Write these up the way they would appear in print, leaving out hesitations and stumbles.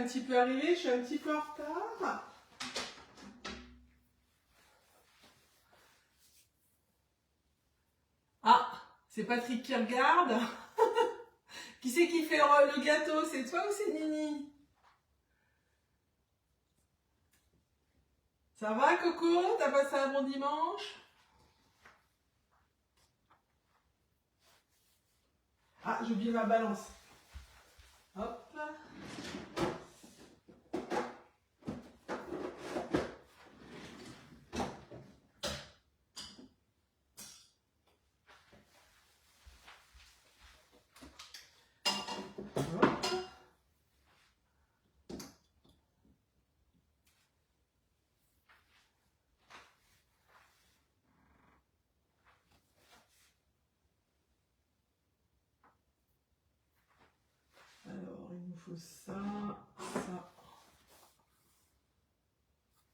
un petit peu arriver, je suis un petit peu en retard. Ah, c'est Patrick qui regarde. Qui c'est qui fait le gâteau? C'est toi ou c'est Nini? Ça va, Coco? T'as passé un bon dimanche? Ah, j'ai oublié ma balance. Hop. Alors, il nous faut ça, ça.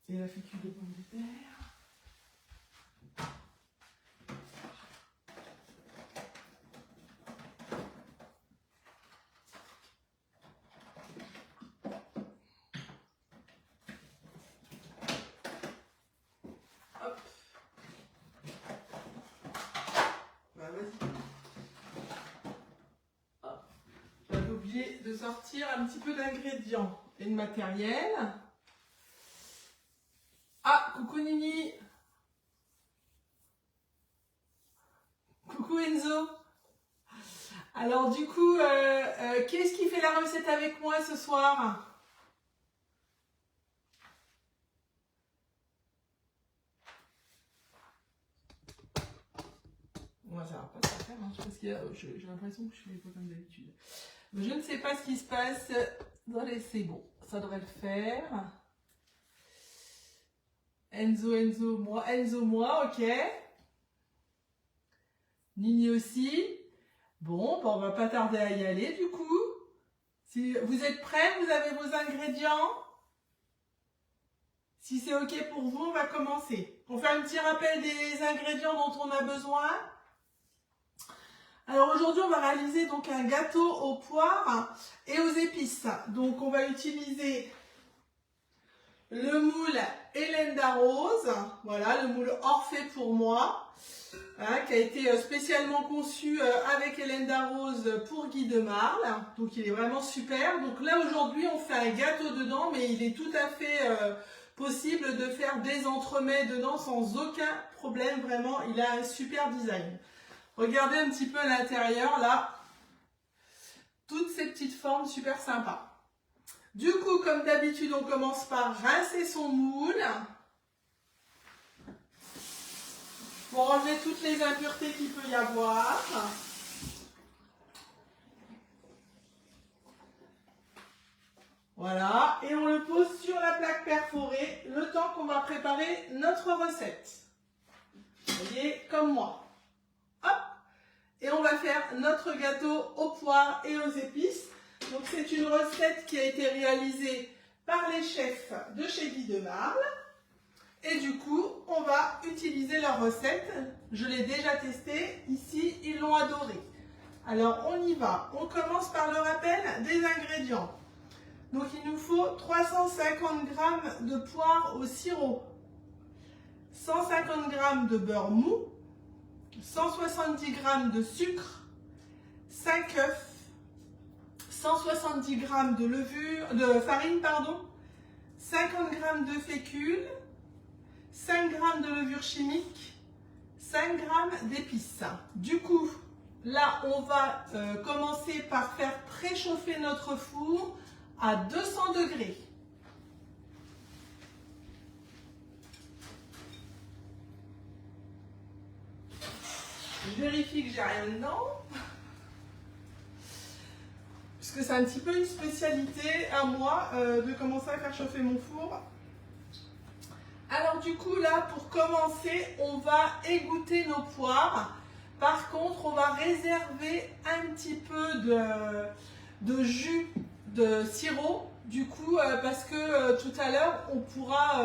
Et la fécule de pommes de terre. Hop. Bah, vas-y. Hop. J'avais oublié de sortir un petit peu d'ingrédients et de matériel. Ah, coucou Nini. Coucou Enzo. Alors du coup, qu'est-ce qui fait la recette avec moi ce soir? Moi, ça va pas se faire, hein, parce que j'ai l'impression que je fais pas comme d'habitude. Je ne sais pas ce qui se passe dans les... C'est bon, ça devrait le faire. Enzo, moi, ok. Nini aussi. Bon, ben on va pas tarder à y aller du coup. Si vous êtes prêts, vous avez vos ingrédients. Si c'est ok pour vous, on va commencer. On fait un petit rappel des ingrédients dont on a besoin. Alors aujourd'hui, on va réaliser donc un gâteau aux poires et aux épices. Donc on va utiliser le moule Hélène d'Arose, voilà, le moule Orphée pour moi, hein, qui a été spécialement conçu avec Hélène d'Arose pour Guy de Marle. Donc il est vraiment super. Donc là aujourd'hui, on fait un gâteau dedans, mais il est tout à fait possible de faire des entremets dedans sans aucun problème. Vraiment, il a un super design. Regardez un petit peu à l'intérieur, là, toutes ces petites formes super sympas. Du coup, comme d'habitude, on commence par rincer son moule pour enlever toutes les impuretés qu'il peut y avoir. Voilà, et on le pose sur la plaque perforée le temps qu'on va préparer notre recette. Vous voyez, comme moi. Hop! Et on va faire notre gâteau aux poires et aux épices. Donc c'est une recette qui a été réalisée par les chefs de chez Guy de Marle. Et du coup, on va utiliser leur recette. Je l'ai déjà testée. Ici, ils l'ont adorée. Alors on y va. On commence par le rappel des ingrédients. Donc il nous faut 350 g de poire au sirop, 150 g de beurre mou, 170 g de sucre, 5 œufs, 170 g de farine, 50 g de fécule, 5 g de levure chimique, 5 g d'épices. Du coup, là, on va commencer par faire préchauffer notre four à 200 degrés. Je vérifie que j'ai rien dedans. Parce que c'est un petit peu une spécialité à moi de commencer à faire chauffer mon four. Alors du coup là, pour commencer, on va égoutter nos poires. Par contre, on va réserver un petit peu de jus de sirop. Du coup, parce que tout à l'heure, on pourra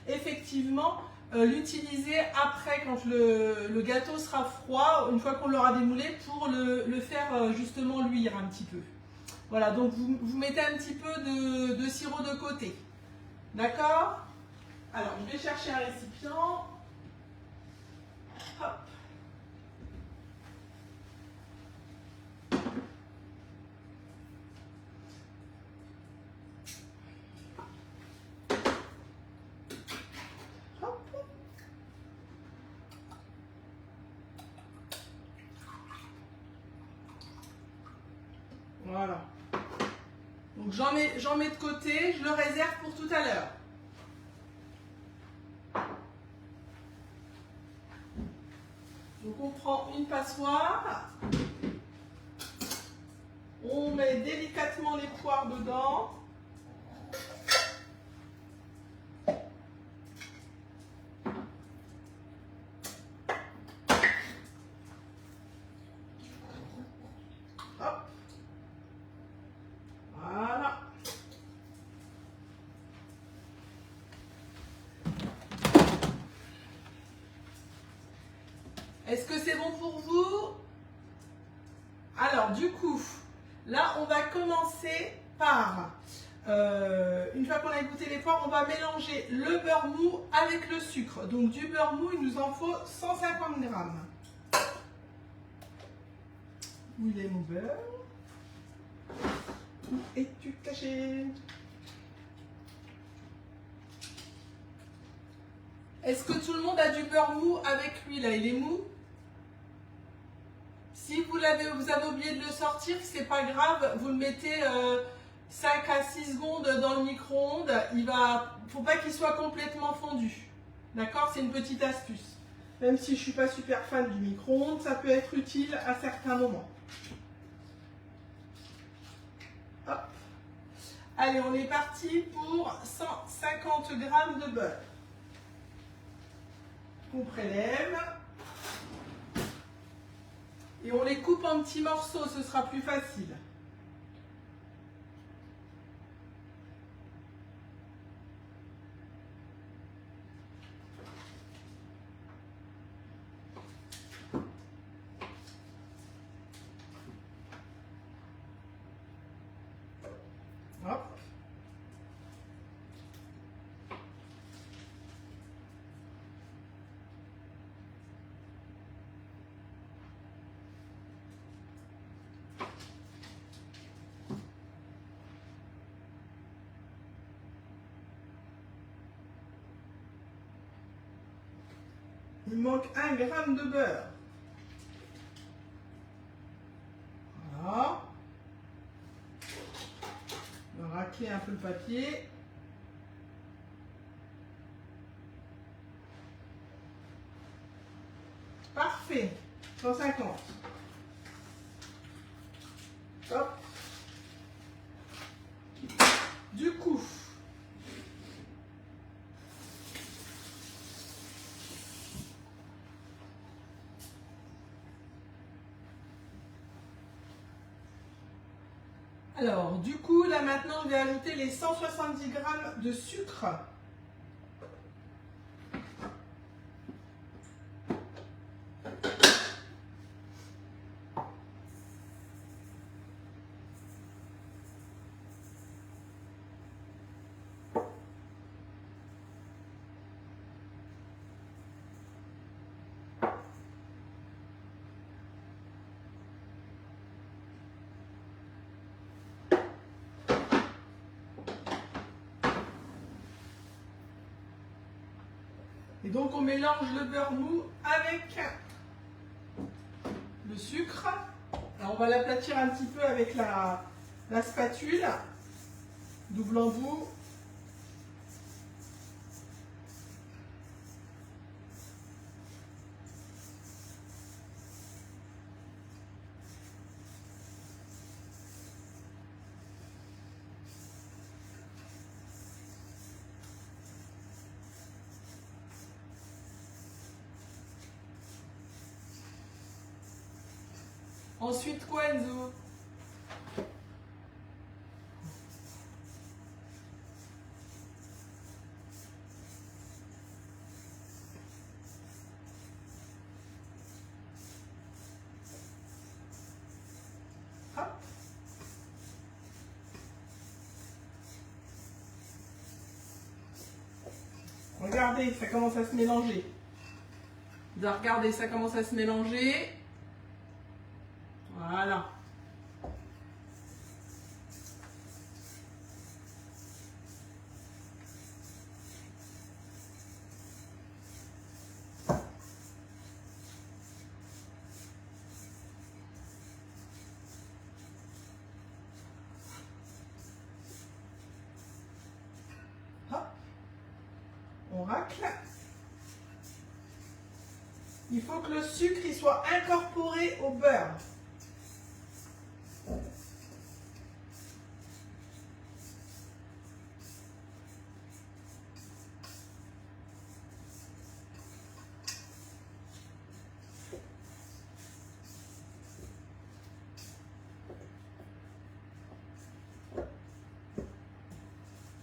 effectivement l'utiliser après quand le gâteau sera froid, une fois qu'on l'aura démoulé, pour le faire justement luire un petit peu. Voilà, donc vous mettez un petit peu sirop de côté. D'accord? Alors, je vais chercher un récipient. Hop. Voilà. Donc j'en mets de côté, je le réserve pour tout à l'heure. Donc on prend une passoire, on met délicatement les poires dedans. Hop. Voilà. Est-ce que c'est bon pour vous? Alors, du coup, là, on va commencer par, une fois qu'on a goûté les poires, on va mélanger le beurre mou avec le sucre. Donc, du beurre mou, il nous en faut 150 grammes. Où il est mon beurre? Où es-tu caché? Est-ce que tout le monde a du beurre mou avec lui, là? Il est mou? Si vous avez oublié de le sortir, c'est pas grave, vous le mettez 5 à 6 secondes dans le micro-ondes. Faut pas qu'il soit complètement fondu. D'accord? C'est une petite astuce. Même si je suis pas super fan du micro-ondes, ça peut être utile à certains moments. Hop. Allez, on est parti pour 150 g de beurre. On prélève. Et on les coupe en petits morceaux, ce sera plus facile. Hop. Il manque 1 g de beurre. Voilà. On va racler un peu le papier. Parfait. 150. Hop. Du coup, là maintenant, je vais ajouter les 170 g de sucre. Et donc on mélange le beurre mou avec le sucre. Alors on va l'aplatir un petit peu avec la spatule, double embout. Ensuite, quoi, Enzo? Hop. Regardez, ça commence à se mélanger. Regardez, ça commence à se mélanger. Voilà. Hop. On racle. Il faut que le sucre il soit incorporé au beurre.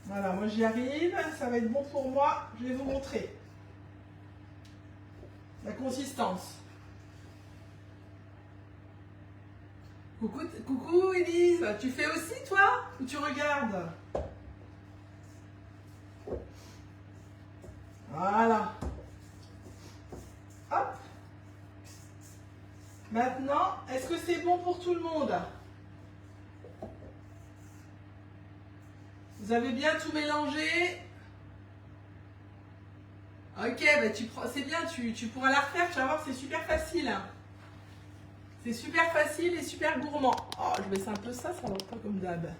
Voilà, moi j'y arrive, ça va être bon pour moi, je vais vous montrer la consistance. Coucou Elise, tu fais aussi toi ou tu regardes? Voilà. Hop. Maintenant, est-ce que c'est bon pour tout le monde? Vous avez bien tout mélangé? Ok, bah c'est bien, tu pourras la refaire, tu vas voir, c'est super facile. C'est super facile et super gourmand. Oh, je baisse un peu ça va pas comme d'hab.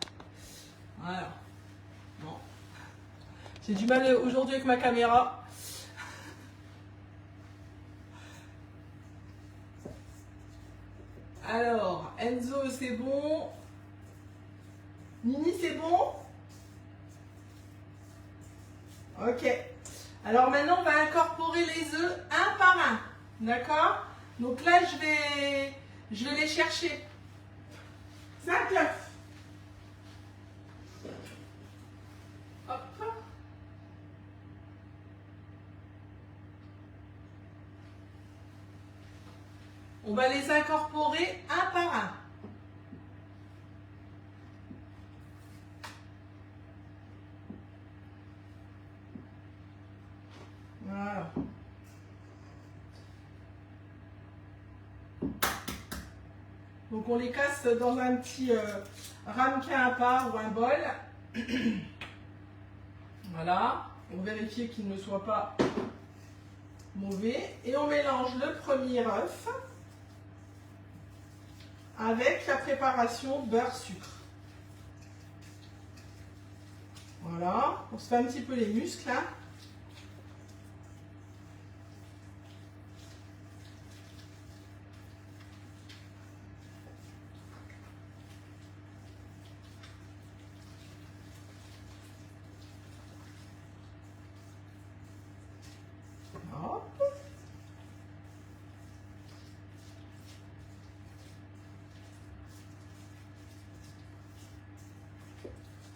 Voilà. Bon. J'ai du mal aujourd'hui avec ma caméra. Alors, Enzo, c'est bon. Nini, c'est bon? Ok. Alors maintenant, on va incorporer les œufs un par un. D'accord? Donc là, je vais les chercher. 5 œufs. Hop. On va les incorporer un par un. Voilà. Donc on les casse dans un petit ramequin à part ou un bol. Voilà. On vérifie qu'il ne soit pas mauvais. Et on mélange le premier œuf avec la préparation beurre-sucre. Voilà. On se fait un petit peu les muscles là.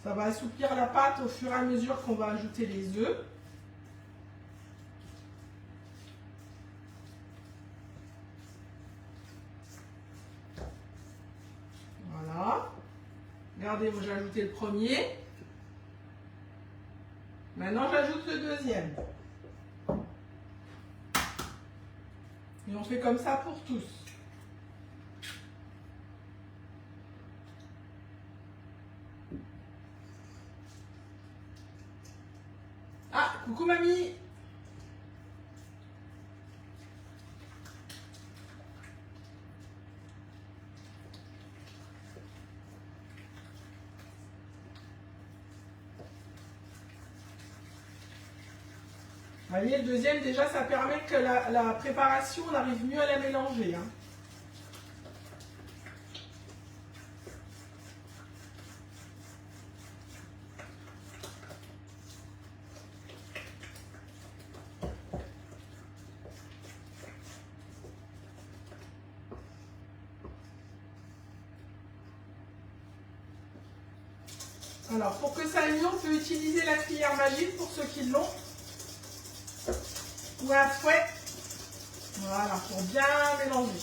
Ça va assouplir la pâte au fur et à mesure qu'on va ajouter les œufs. Voilà. Regardez, moi j'ai ajouté le premier. Maintenant j'ajoute le deuxième. Et on fait comme ça pour tous. Ah, coucou mamie. Vous voyez, le deuxième, déjà, ça permet que la préparation, on arrive mieux à la mélanger. Hein. Alors, pour que ça aille mieux, on peut utiliser la cuillère magique pour ceux qui l'ont. Ou un fouet. Voilà, pour bien mélanger.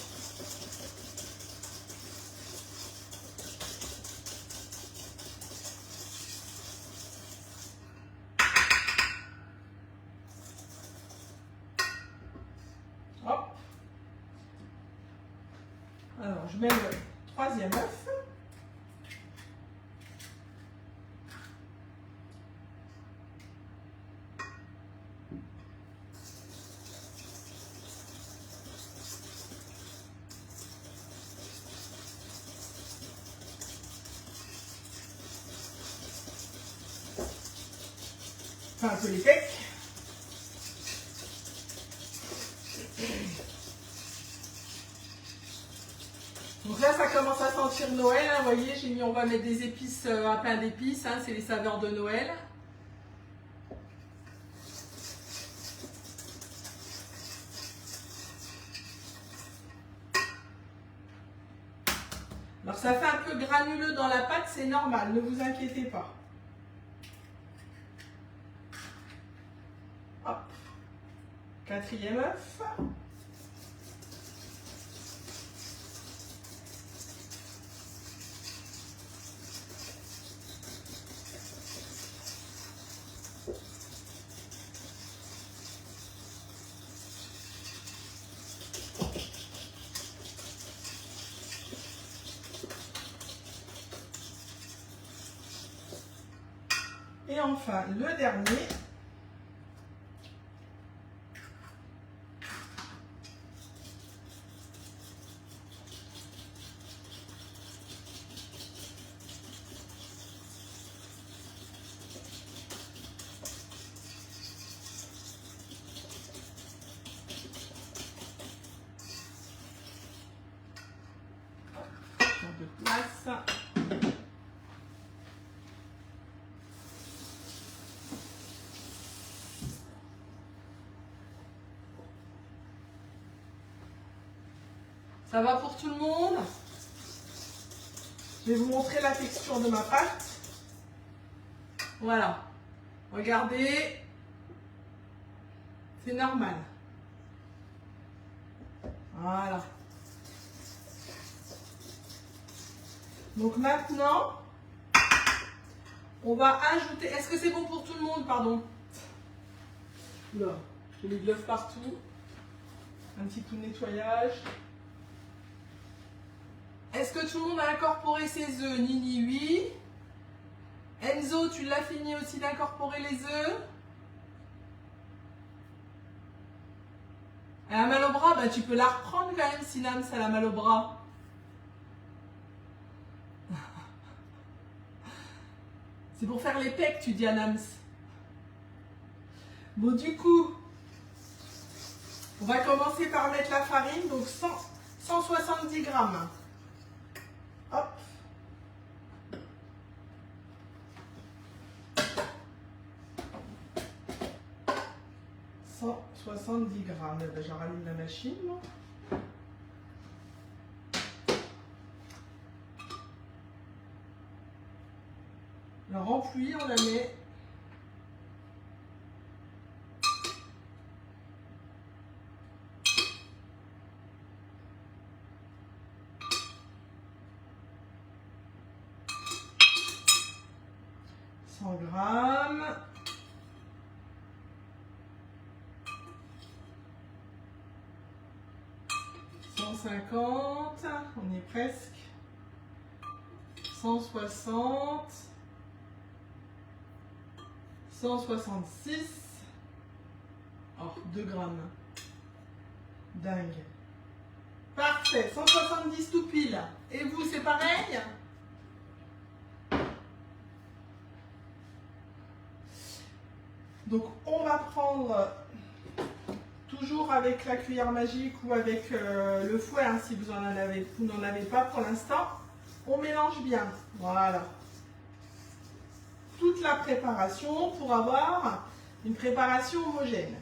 je mets le troisième œuf. Enfin, un peu les pecs. Donc là, ça commence à sentir Noël. Hein, vous voyez, j'ai mis, on va mettre des épices, un pain d'épices. Hein, c'est les saveurs de Noël. Alors ça fait un peu granuleux dans la pâte, c'est normal, ne vous inquiétez pas. Hop. Quatrième œuf. Et enfin, le dernier. Un peu de place. Ça va pour tout le monde? Je vais vous montrer la texture de ma pâte. Voilà. Regardez. C'est normal. Voilà. Donc maintenant, on va ajouter... Est-ce que c'est bon pour tout le monde? Pardon. Là, j'ai mis de l'œuf partout. Un petit coup de nettoyage. Est-ce que tout le monde a incorporé ses œufs? Nini, oui. Enzo, tu l'as fini aussi d'incorporer les œufs? Elle a mal au bras, bah, tu peux la reprendre quand même si Nams elle a mal au bras. C'est pour faire les pecs, tu dis à Nams. Bon, du coup, on va commencer par mettre la farine, donc 170 grammes. Hop. « 170 grammes. Ben, je rallume la machine. Alors en pluie, on la met. « 100 grammes. » 150, on est presque. 160. 166. Oh, 2 grammes. Dingue. Parfait, 170 tout pile. Et vous, c'est pareil? Donc, on va prendre... toujours avec la cuillère magique ou avec le fouet, hein, si vous n'en avez pas pour l'instant. On mélange bien, voilà. Toute la préparation pour avoir une préparation homogène.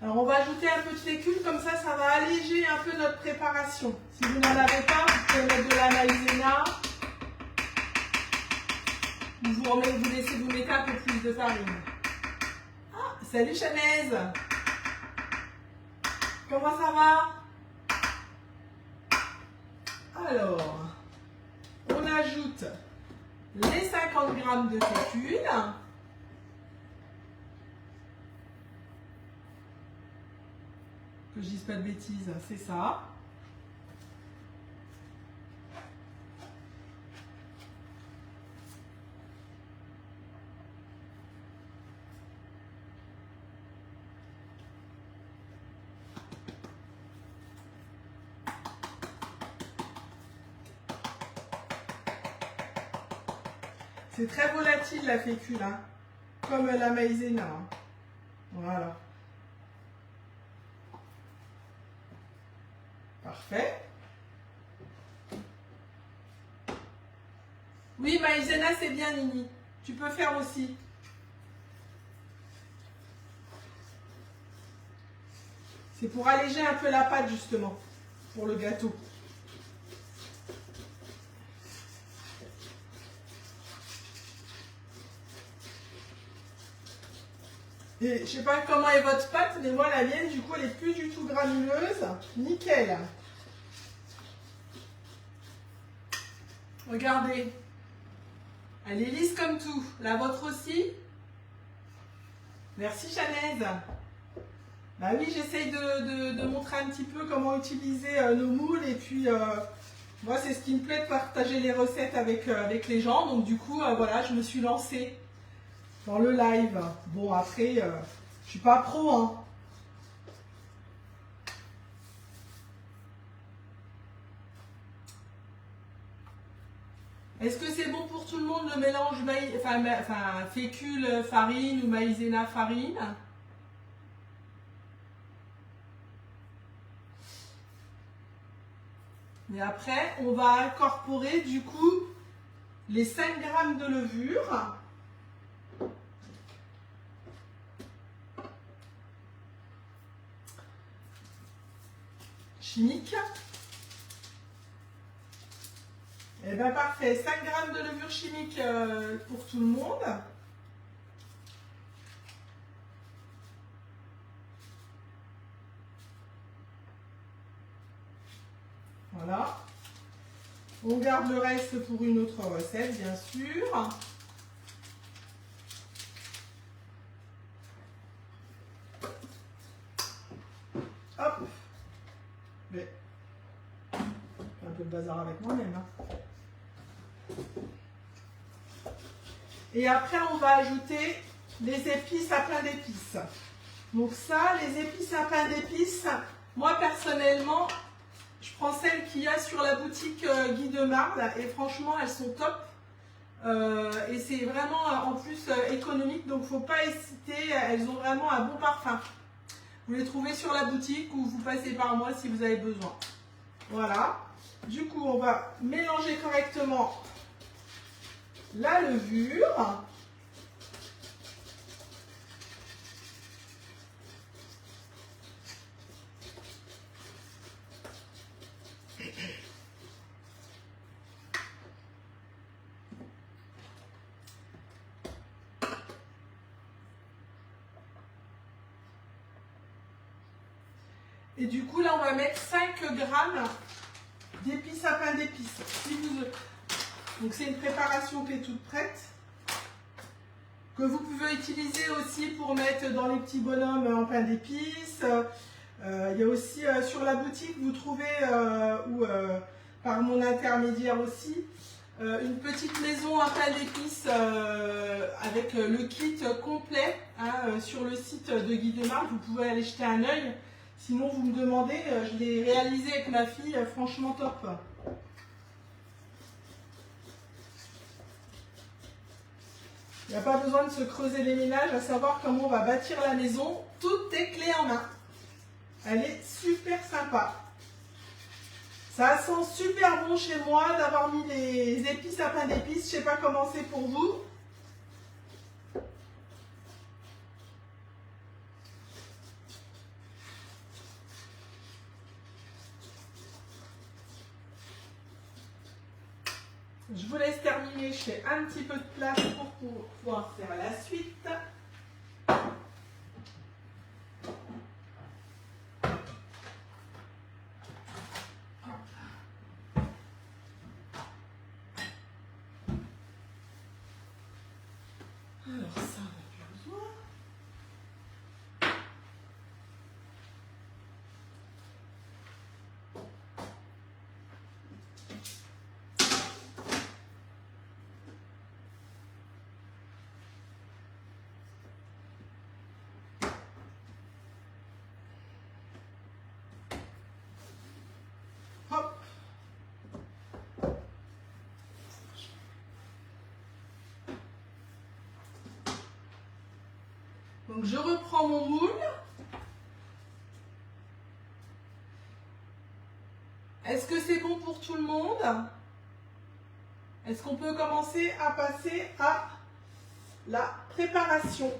Alors on va ajouter un peu de fécule, comme ça, ça va alléger un peu notre préparation. Si vous n'en avez pas, vous pouvez mettre de la maïzena. Vous mettez un peu plus de farine. Ah, salut Chanaise. Comment ça va? Alors, on ajoute les 50 g de fécule. Que je dise pas de bêtises, c'est ça. C'est très volatile la fécule, hein, comme la maïzena. Hein. Voilà. Parfait. Oui, maïzena, c'est bien, Nini. Tu peux faire aussi. C'est pour alléger un peu la pâte, justement, pour le gâteau. Et je sais pas comment est votre pâte, mais moi, la mienne, du coup, elle est plus du tout granuleuse. Nickel. Regardez. Elle est lisse comme tout. La vôtre aussi? Merci, Chanaise. Bah oui, j'essaye de montrer un petit peu comment utiliser nos moules. Et puis, moi, c'est ce qui me plaît de partager les recettes avec les gens. Donc, du coup, voilà, je me suis lancée dans le live. Bon, après, je suis pas pro, hein. Est-ce que c'est bon pour tout le monde le mélange fécule farine ou maïzena farine? Et après, on va incorporer du coup les 5 g de levure. Chimique. Et bien parfait, 5 g de levure chimique pour tout le monde. Voilà. On garde le reste pour une autre recette, bien sûr. Hop. Mais, un peu de bazar avec moi-même. Hein. Et après, on va ajouter les épices à pain d'épices. Donc ça, les épices à pain d'épices, moi personnellement, je prends celles qu'il y a sur la boutique Guy de Marle et franchement, elles sont top. Et c'est vraiment en plus économique, donc faut pas hésiter, elles ont vraiment un bon parfum. Vous les trouvez sur la boutique ou vous passez par moi si vous avez besoin. Voilà. Du coup, on va mélanger correctement la levure. Et du coup, là, on va mettre 5 grammes d'épices à pain d'épices. Donc, c'est une préparation qui est toute prête, que vous pouvez utiliser aussi pour mettre dans les petits bonhommes en pain d'épices. Il y a aussi sur la boutique, vous trouvez, ou par mon intermédiaire aussi, une petite maison à pain d'épices avec le kit complet hein, sur le site de Guy de Marle. Vous pouvez aller jeter un œil. Sinon, vous me demandez, je l'ai réalisé avec ma fille, franchement top. Il n'y a pas besoin de se creuser les ménages à savoir comment on va bâtir la maison. Tout est clé en main. Elle est super sympa. Ça sent super bon chez moi d'avoir mis les épices à pain d'épices. Je ne sais pas comment c'est pour vous. je fais un petit peu de place pour pouvoir faire la suite. Alors ça, on n'a plus besoin. Hop. Donc je reprends mon moule. Est-ce que c'est bon pour tout le monde? Est-ce qu'on peut commencer à passer à la préparation?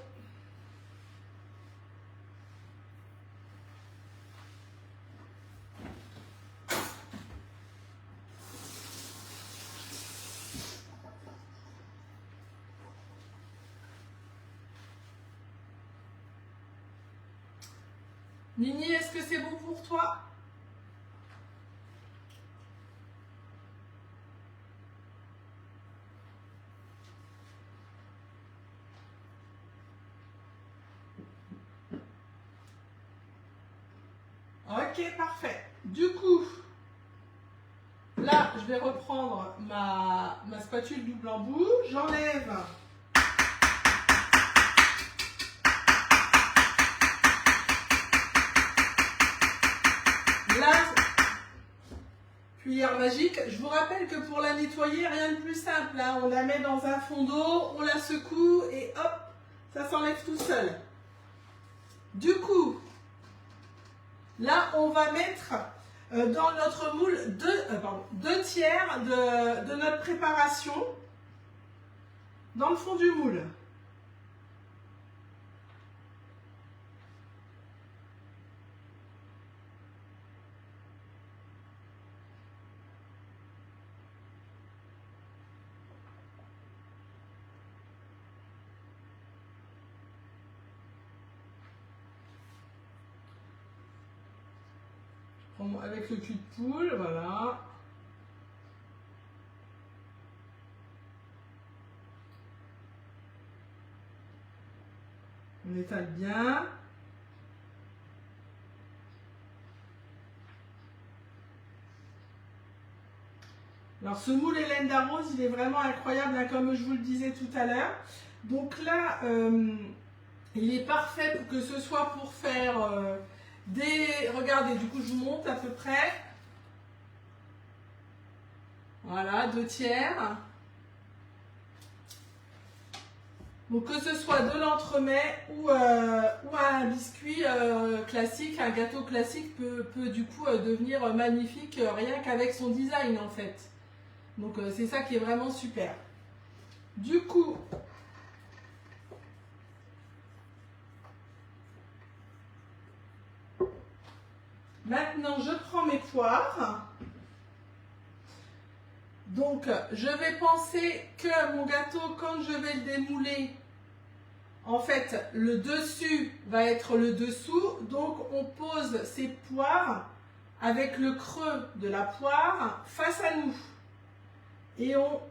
Nini, est-ce que c'est bon pour toi? Ok, parfait. Du coup, là, je vais reprendre ma spatule double embout. J'enlève la cuillère magique. Je vous rappelle que pour la nettoyer, rien de plus simple, hein. On la met dans un fond d'eau, on la secoue et hop, ça s'enlève tout seul. Du coup, là, on va mettre dans notre moule 2 tiers de notre préparation dans le fond du moule. Avec le cul de poule, voilà. On étale bien. Alors ce moule Hélène Darroze, il est vraiment incroyable, hein, comme je vous le disais tout à l'heure. Donc là, il est parfait pour que ce soit pour faire regardez, du coup je vous montre à peu près. Voilà, 2 tiers. Donc que ce soit de l'entremet ou un biscuit classique, un gâteau classique peut du coup devenir magnifique rien qu'avec son design en fait. Donc c'est ça qui est vraiment super. Du coup, maintenant je prends mes poires. Donc je vais penser que mon gâteau, quand je vais le démouler, en fait le dessus va être le dessous. Donc on pose ces poires avec le creux de la poire face à nous. Et on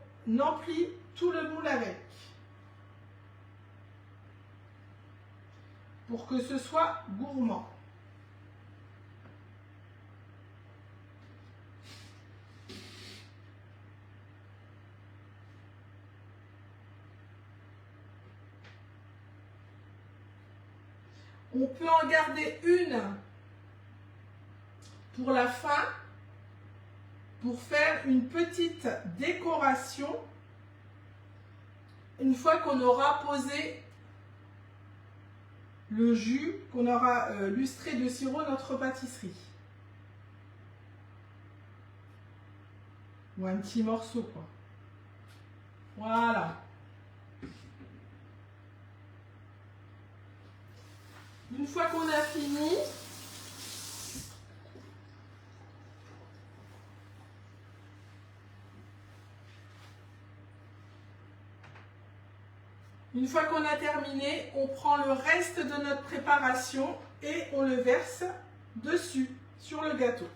emplit tout le moule avec. Pour que ce soit gourmand. On peut en garder une pour la fin, pour faire une petite décoration une fois qu'on aura posé le jus, qu'on aura lustré de sirop notre pâtisserie. Ou un petit morceau, quoi. Voilà. Une fois qu'on a fini, Une fois qu'on a terminé, on prend le reste de notre préparation et on le verse dessus, sur le gâteau.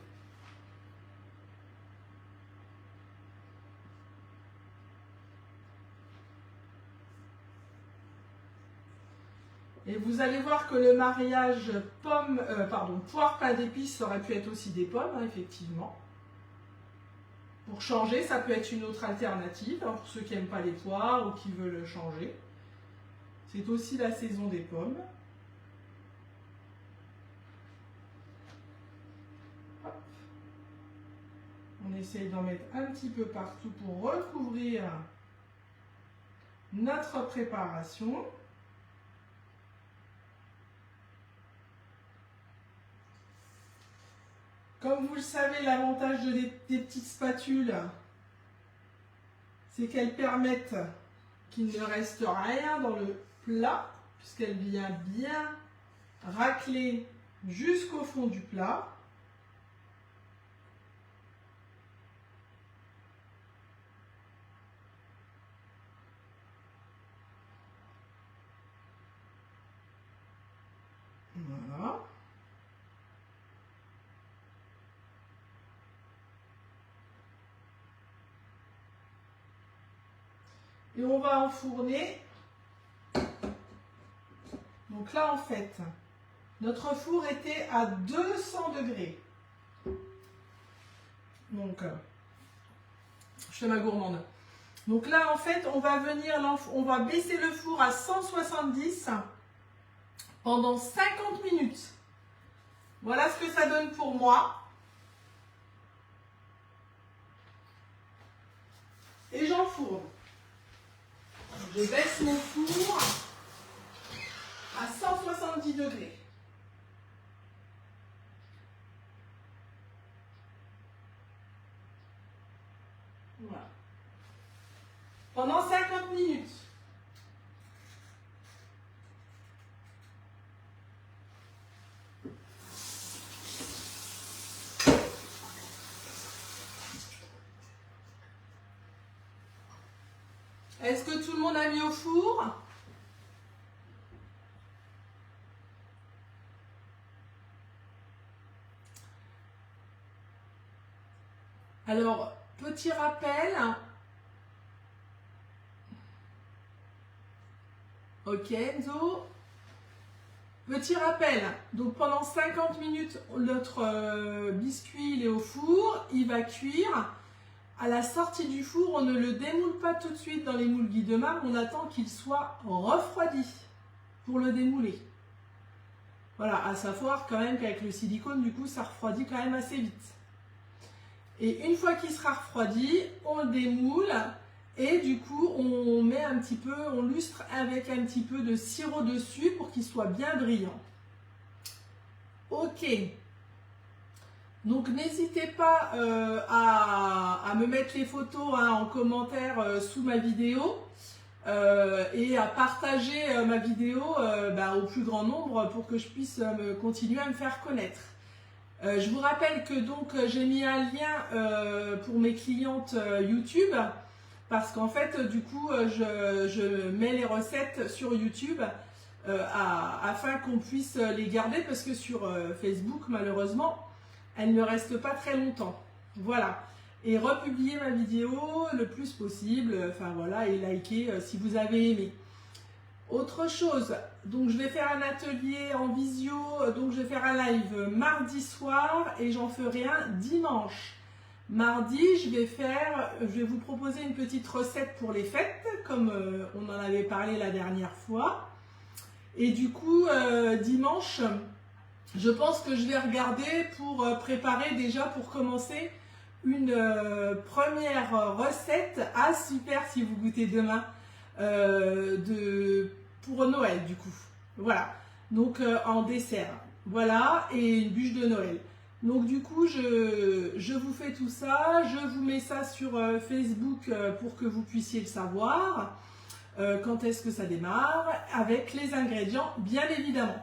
Et vous allez voir que le mariage poire pain d'épices, ça aurait pu être aussi des pommes, hein, effectivement. Pour changer, ça peut être une autre alternative, hein, pour ceux qui n'aiment pas les poires ou qui veulent changer. C'est aussi la saison des pommes. Hop. On essaye d'en mettre un petit peu partout pour recouvrir notre préparation. Comme vous le savez, l'avantage des petites spatules, c'est qu'elles permettent qu'il ne reste rien dans le plat, puisqu'elle vient bien racler jusqu'au fond du plat. Voilà. Et on va enfourner. Donc là, en fait, notre four était à 200 degrés. Donc, je fais ma gourmande. Donc là, en fait, on va baisser le four à 170 pendant 50 minutes. Voilà ce que ça donne pour moi. Et j'enfourne. Je baisse mon four à 170 degrés. Voilà. Pendant 50 minutes. Est-ce que tout le monde a mis au four? Alors, petit rappel. Ok, Enzo. Petit rappel. Donc, pendant 50 minutes, notre biscuit il est au four. Il va cuire. À la sortie du four, on ne le démoule pas tout de suite dans les moules Guy de Marbre. On attend qu'il soit refroidi pour le démouler. Voilà, à savoir quand même qu'avec le silicone, du coup, ça refroidit quand même assez vite. Et une fois qu'il sera refroidi, on le démoule et du coup, on met un petit peu, on lustre avec un petit peu de sirop dessus pour qu'il soit bien brillant. Ok. Donc n'hésitez pas à me mettre les photos en commentaire sous ma vidéo et à partager ma vidéo au plus grand nombre pour que je puisse continuer à me faire connaître. Je vous rappelle que donc j'ai mis un lien pour mes clientes YouTube parce qu'en fait du coup je mets les recettes sur YouTube afin qu'on puisse les garder parce que sur Facebook malheureusement elle ne reste pas très longtemps. Voilà. Et republier ma vidéo le plus possible. Enfin voilà, et liker si vous avez aimé. Autre chose, donc je vais faire un atelier en visio, donc je vais faire un live mardi soir et j'en ferai un dimanche. Mardi, je vais vous proposer une petite recette pour les fêtes, comme on en avait parlé la dernière fois. Et du coup, dimanche, je pense que je vais regarder pour préparer déjà pour commencer une première recette. Ah super si vous goûtez demain pour Noël du coup. Voilà, donc en dessert. Voilà, et une bûche de Noël. Donc du coup, je vous fais tout ça. Je vous mets ça sur Facebook pour que vous puissiez le savoir. Quand est-ce que ça démarre, avec les ingrédients bien évidemment.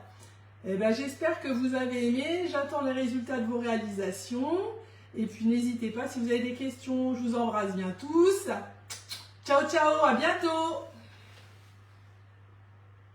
Eh ben, j'espère que vous avez aimé, j'attends les résultats de vos réalisations et puis n'hésitez pas si vous avez des questions, je vous embrasse bien tous. Ciao ciao, à bientôt.